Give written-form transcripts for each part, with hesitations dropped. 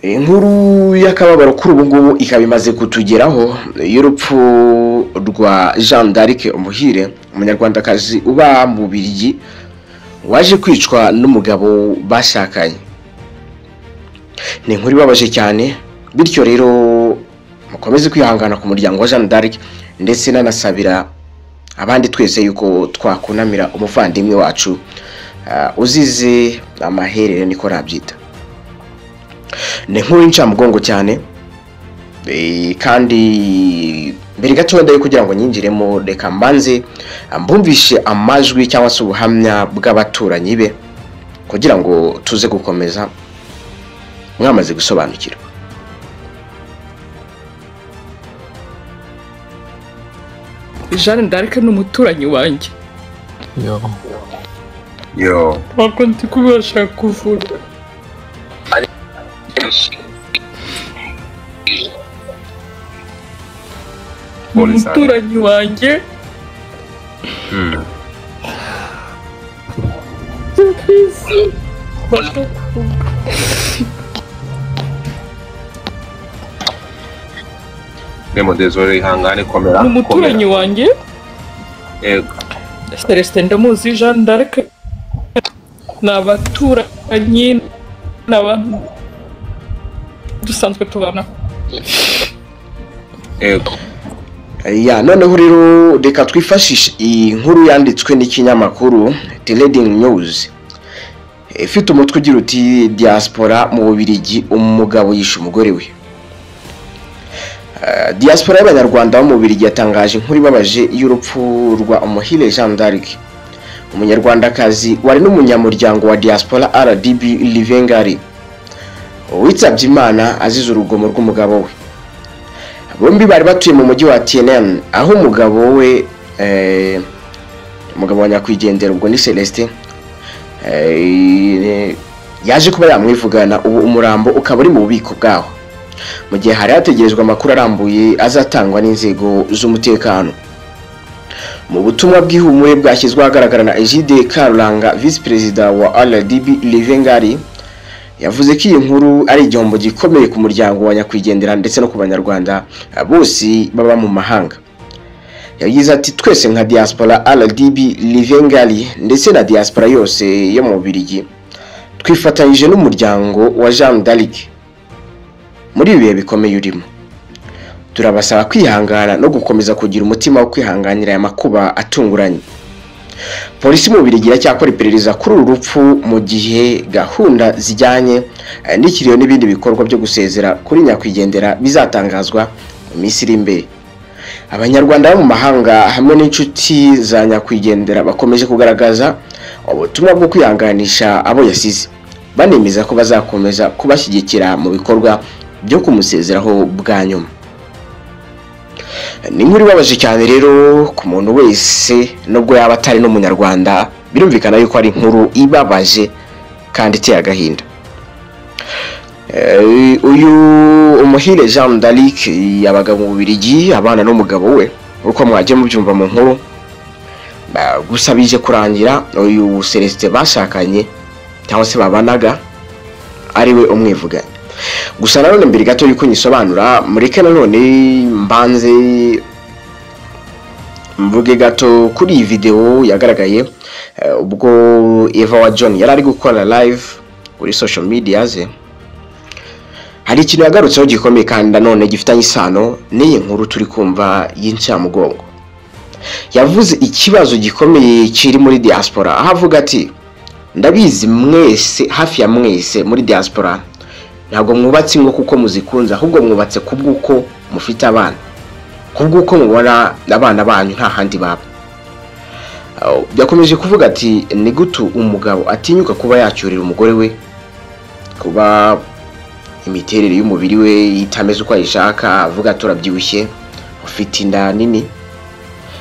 Inkuru y'akababaro kuri ubu ngubu ikaba imaze kutugeraho y'urupfu rwa Jeanne d'Arc Umuhire, umunyarwandakazi uba mu Bubiligi waje kwicwa n'umugabo bashakanye. Ni inkuru ibabaje cyane, bityo rero mukomeze kwihangana ku muryango wa Jeanne d'Arc ndetse nanasabira abandi twese yuko twakunamira umuvandimwe wacu uzize amaherere niko rabyita. Ni inkuru y'incamugongo cyane, kandi mbere gato wenda kugira ngo nyinjiremo reka mbanze mbumvishe amajwi cyangwa se ubuhamya bw'abaturanyi be kugira ngo tuze gukomeza mwamaze gusobanukirwa. Jeanne d'Arc ni umuturanyi wanjye. Ntabwo ndi kubasha kuvuga. Umuturanyi wanjye. Nemo désolé ihangane komera. Umuturanyi wanjye. Yego. Celestin ndamuzi, Jeanne d'Arc n'abaturanyi n'abantu dusanzwe tubana. Yego. Noneho rero reka twifashishe iyi nkuru yanditswe n'ikinyamakuru The Leading News. Ifite umutwe ugira uti diaspora mu Bubiligi umugabo yishe umugore we. Diaspora y'abanyarwanda bo mu Bubiligi yatangaje inkuru ibabaje y'urupfu rwa Umuhire Jeanne d'Arc, umunyarwandakazi wari n'umunyamuryango wa diaspora RDB Livengari, witabye Imana azize urugomo rw'umugabo we. Bombi bari batuye mu mujyi wa TNN, aho umugabo we umugabo wa nyakwigendera ubwo ni Celestin yaje kuba yamwivugana, ubu umurambo ukaba uri mu bubiko bwaho mu gihe hari hategerejwe amakuru arambuye azatangwa n'inzego z'umutekano. Mu butumwa bw'ihumure bwashyizwe ahagaragara na Egide Karuranga, Vice Perezida wa RDB Livengari, yavuze ko iyi nkuru ari igihombo gikomeye ku muryango wa nyakwigendera ndetse no ku banyarwanda bose baba mu mahanga. Yagize ati twese nka diaspora RDB Livengari ndetse na diaspora yose yo mu Bubiligi twifatanyije n'umuryango wa Jeanne d'Arc muri ibi bihe bikomeye urimo. Turabasaba kwihangana no gukomeza kugira umutima wo kwihanganira aya makuba atunguranye. Polisi mu Bubiligi iracyakora iperereza kuri uru rupfu mu gihe gahunda zijyanye n'ikiriyo n'ibindi bikorwa byo gusezera kuri nyakwigendera bizatangazwa mu minsi iri imbere. Abanyarwanda bo mu mahanga hamwe n'inshuti za nyakwigendera bakomeje kugaragaza ubutumwa bwo kwihanganisha abo yasize, banemeza ko bazakomeza kubashyigikira mu bikorwa byo kumusezeraho bwa nyuma. Ni inkuru ibabaje cyane rero ku muntu wese, nubwo yaba atari n'umunyarwanda, birumvikana yuko ari inkuru ibabaje kandi iteye agahinda. Uyu Umuhire Jeanne d'Arc yabaga mu Bubiligi abana n'umugabo we, uko mwaje mubyumva mu nkuru. Gusa bije kurangira uyu Celestin bashakanye cyangwa se babanaga ari we umwivuganye. Gusa nanone mbere gato yuko nyisobanura, mureke nanone mbanze mvuge gato kuri iyi video yagaragaye ubwo Eva wa John yari ari gukora live kuri social media ze. Hari ikintu yagarutseho gikomeye kandi nanone gifitanye isano n'iyi nkuru turi kumva y'incamugongo. Yavuze ikibazo gikomeye kiri muri diaspora, aho avuga ati ndabizi mwese, hafi ya mwese muri diaspora ntabwo mwubatse ngo kuko muzikunza, ahubwo mwubatse kubwuko mufite abana, kubwuko mubona abana banyu nta handi baba. Yakomeje kuvuga ati ni gutu umugabo atinyuka kuba yacyurira umugore we, kuba imiterere y'umubiri we itameze uko ayishaka, avuga turabyibushye, ufite inda nini.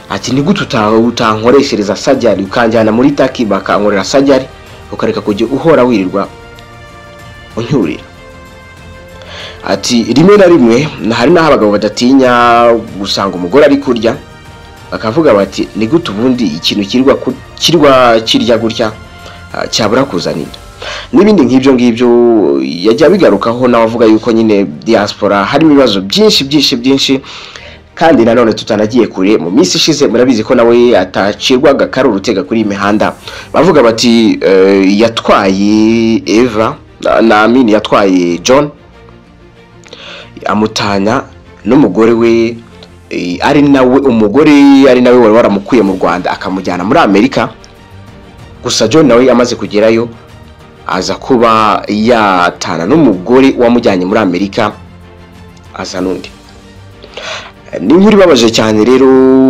Ati ni gutu utankoreshereza sajari ukanjyana muri taki bakankorera sajari ukareka kujya uhora wirirwa unyurira. Ati rimwe na rimwe hari naho abagabo badatinya gusanga umugore ari kurya, bakavuga bati ni gute ubundi ikintu kirwa kirya gutya cyabura kuzanira. n'ibindi nk'ibyo ngibyo yajya bigarukaho nawe avuga yuko nyine diaspora harimo ibibazo byinshi kandi nanone tutanagiye kure mu minsi ishize murabizi ko nawe atacirwaga kari urutega kuri imihanda bavuga bati yatwaye Eva Amini yatwaye John amutanya n'umugore we ari nawe umugore ari nawe wari waramukuye mu Rwanda akamujyana muri Amerika gusa John nawe amaze kugerayo aza kuba yatana n'umugore wamujyanye muri Amerika aza nundi ni nkuru babaje cyane rero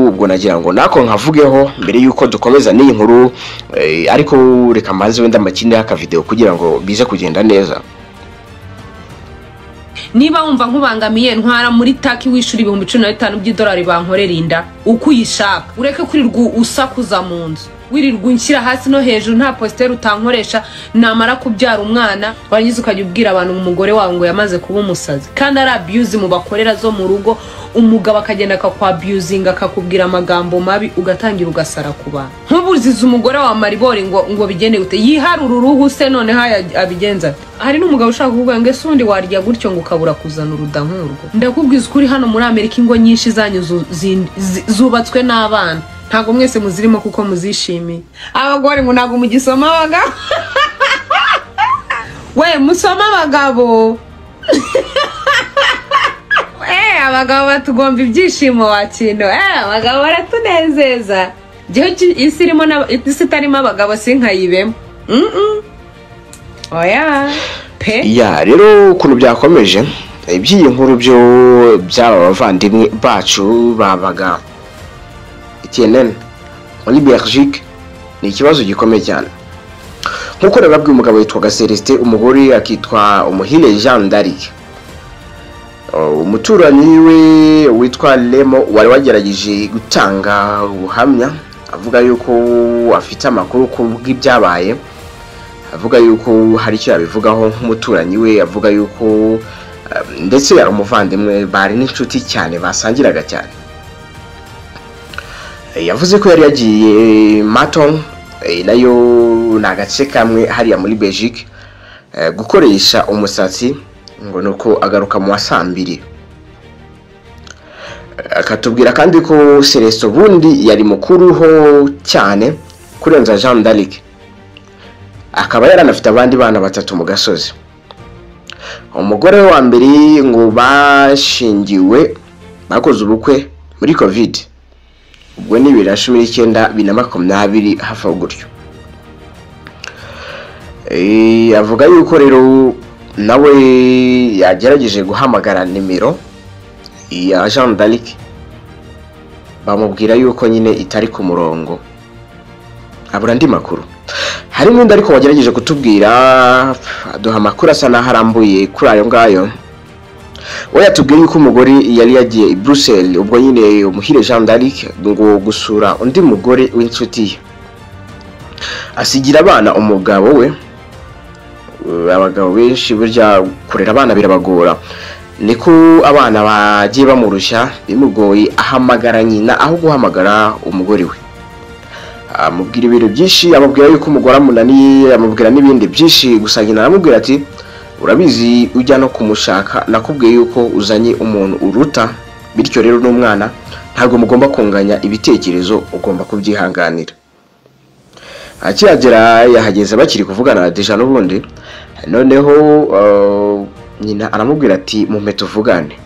ubwo nagira ngo nako nkavugeho mbere yuko dukomeza n'iyi nkuru ariko reka mbanze wenda makindi y'aka video kugira ngo bize kugenda neza. Niba wumva nkubangamiye ntwara muri taki wishuri 15,000 by'idolari bankorera inda uko uyishaka ureke kurirwa usakuza mu nzu wirirwa unshyira hasi no hejuru nta poster utankoresha namara kubyara umwana warangiza ukajya ubwira abantu umugore wawe ngo yamaze kuba umusazi kandi ari abuse mu bakorera zo mu rugo umugabo akagenda akakwabusing akakubwira amagambo mabi ugatangira ugasara kuba nkubuziza umugore wa Maribori ngo bigende ute yiharura uruhu se none haya abigenza hari n'umugabo ushaka kuvuga ngo ese undi warya gutyo ngo ukabura kuzana urudankurwo ndakubwiza ukuri hano muri Amerika ingo nyinshi zanyu zubatswe n'abana ntago mwese muzirimo kuko muzishimiye abagore ngo nago mugisoma abagabo we musoma abagabo abagabo batugomba ibyishimo wakino abagabo baratunezeza gihe isi irimo isi itarimo abagabo sinkayibemo oya pe ya rero ukuntu byakomeje iby'iyi nkuru byo byaba bavandimwe bacu babaga TNN muri Belgique ni ikibazo gikomeye cyane nkuko nababwiye umugabo yitwa Celestin umugore akitwa Umuhire Jean d'Arc umuturanyi we witwa Lemo wari wagerageje gutanga ubuhamya avuga yuko afite amakuru ku bw'ibyabaye avuga yuko hari icyo yabivugaho nk'umuturanyi we avuga yuko ndetse yari umuvandimwe bari n'inshuti cyane basangiraga cyane yavuze ko yari yagiye Maton nayo nagace kamwe hariya muri Belgique gukoresha umusatsi ngo nuko agaruka mu wasambiri akatubwira kandi ko Celestin bundi yari mukuruho cyane kurenza Jean d'Arc akaba yaranafite abandi bana batatu mu gasozi umugore wa mbere ngo bashingiwe bakoze ubukwe muri Covid ubwo ni 2019 2020 hafa gutyo avuga yuko rero nawe yagerageje guhamagara nimero ya Jean d'Arc bamubwira yuko nyine itari ku murongo abura ndi makuru hari n'undi ariko wagerageje kutubwira duha makuru asa naharambuye kuri ayo ngayo we yatubwiye yuko umugore yari yagiye i Bruxelles ubwo nyine Umuhire Jean d'Arc ngo gusura undi mugore w'inshuti asigira abana umugabo we abagabo benshi burya kurera abana birabagora niko abana bagiye bamurushya bimugoye ahamagara nyina aho guhamagara umugore we amubwira ibintu byinshi amubwira yuko umugore amunaniye amubwira n'ibindi byinshi gusa nyina aramubwira ati urabizi ujya no kumushaka nakubwiye yuko uzanye umuntu uruta bityo rero n'umwana ntago mugomba kunganya ibitekerezo ugomba kubyihanganira akiragera yahageze bakiri kuvugana deja n'ubundi noneho nyina aramubwira ati mumpe tuvugane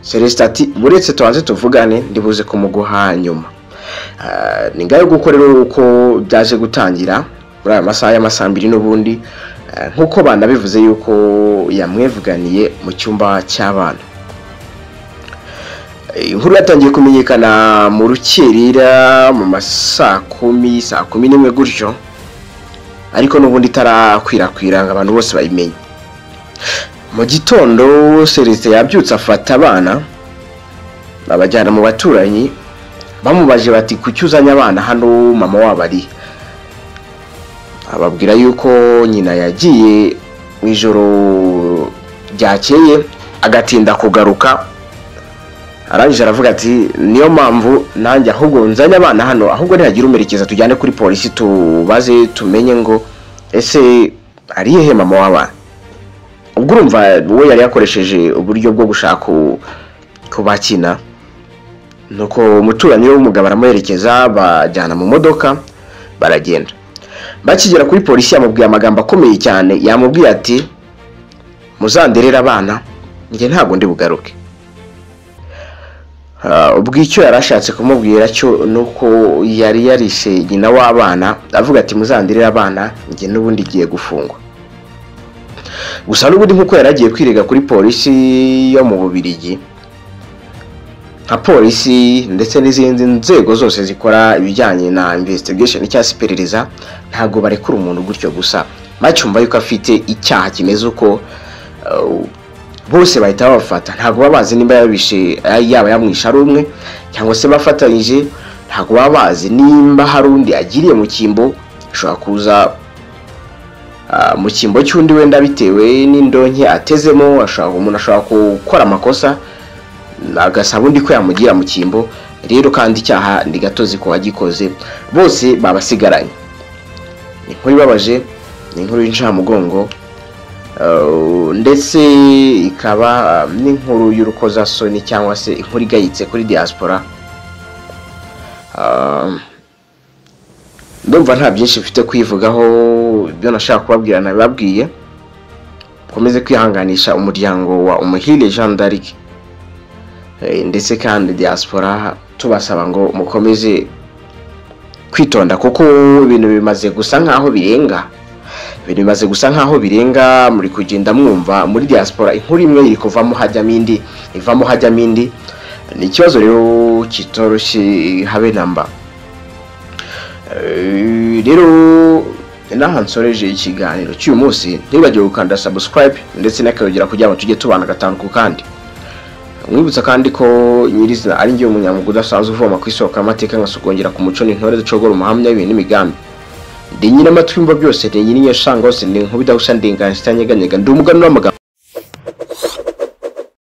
Celestin ati buretse tubanze tuvugane ndibuze kumuguha nyuma ni ngayo gukorera uko byaje gutangira muri aya masaha y'amasambiri n'ubundi nkuko bana bivuze yuko yamwevuganiye mu cyumba cy'abana inkuru yatangiye kumenyekana mu rukerera mu masaa 10 gutyo ariko n'ubundi tarakwirakwira ngo abantu bose bayimenye mu gitondo Celestin yabyutse afata abana babajyana mu baturanyi bamubaje bati kucyuzanya abana hano mama wabari ababwira yuko nyina yagiye mu ijoro ryakeye agatinda kugaruka arangije aravuga ati niyo mpamvu nanjye ahubwo nzanya abana hano ahubwo ntihagira umerekeza tujyane kuri polisi tubaze tumenye ngo ese ari hehe mama w'abana? Ubwo urumva we yari yakoresheje uburyo bwo gushaka kubakina, nuko umuturanyi w'umugabo aramuherekeza bajyana mu modoka baragenda. Bakigera kuri polisi yamubwiye amagambo akomeye cyane, yamubwiye ati muzanderera abana njye ntago ndi bugaruke. Ubwo icyo yarashatse kumubwira cyo nuko yari yarishe nyina w'abana, avuga ati muzanderera abana njye n'ubundi giye gufungwa. Gusa n'ubundi nkuko yaragiye kwirega kuri polisi yo mu Bubiligi, nka polisi ndetse n'izindi nzego zose zikora ibijyanye na investigation cyangwa iperereza, ntago barekura umuntu gutyo gusa bacyumva yuko afite icyaha kimeze uko, bose bahita babafata. Ntago babazi nimba yabishe yaba yamwisha ari umwe cyangwa se bafatanyije, ntago babazi nimba hari undi agiriye mu kimbo, ashobora kuza mu kimbo cy'undi wenda bitewe n'indonke atezemo, umuntu ashobora gukora amakosa agasaba undi ko yamugira mu kimbo. Rero kandi icyaha ndi gatozi ko wagikoze, bose babasigaranye. Ni inkuru ibabaje, ni inkuru y'incamugongo, ndetse ikaba n'inkuru y'urukozasoni cyangwa se inkuru igayitse kuri diaspora. Ndumva nta byinshi mfite kwivugaho, ibyo nashaka kubabwira nabibabwiye. Komeze kwihanganisha umuryango wa Umuhire Jeanne d'Arc, ndetse kandi diaspora tubasaba ngo mukomeze kwitonda, kuko ibintu bimaze gusa nkaho birenga, muri kugenda mwumva muri diaspora inkuru imwe iri kuvamo hajyamo indi, ivamo hajyamo indi. Ni ikibazo rero kitoroshye habe namba. Rero naha nsoreje ikiganiro cy'uyu munsi, ntibagire gukanda subscribe ndetse n'akayogera kugira ngo tujye tubana gatanu ku kandi. Mwibutsa kandi ko nyirizina ari ngiye umunyamugu udasanzwe uvoma ku isoko amateka ngasugongera ku muco n'intore ducogora umuhamya w'ibintu n'imigambi. Ndi nyina amatwi mva byose, ndi nyina nyeshanga hose, ndi nkubida gusa ndingana zitanyeganyega, ndi umuganura w'amagambo.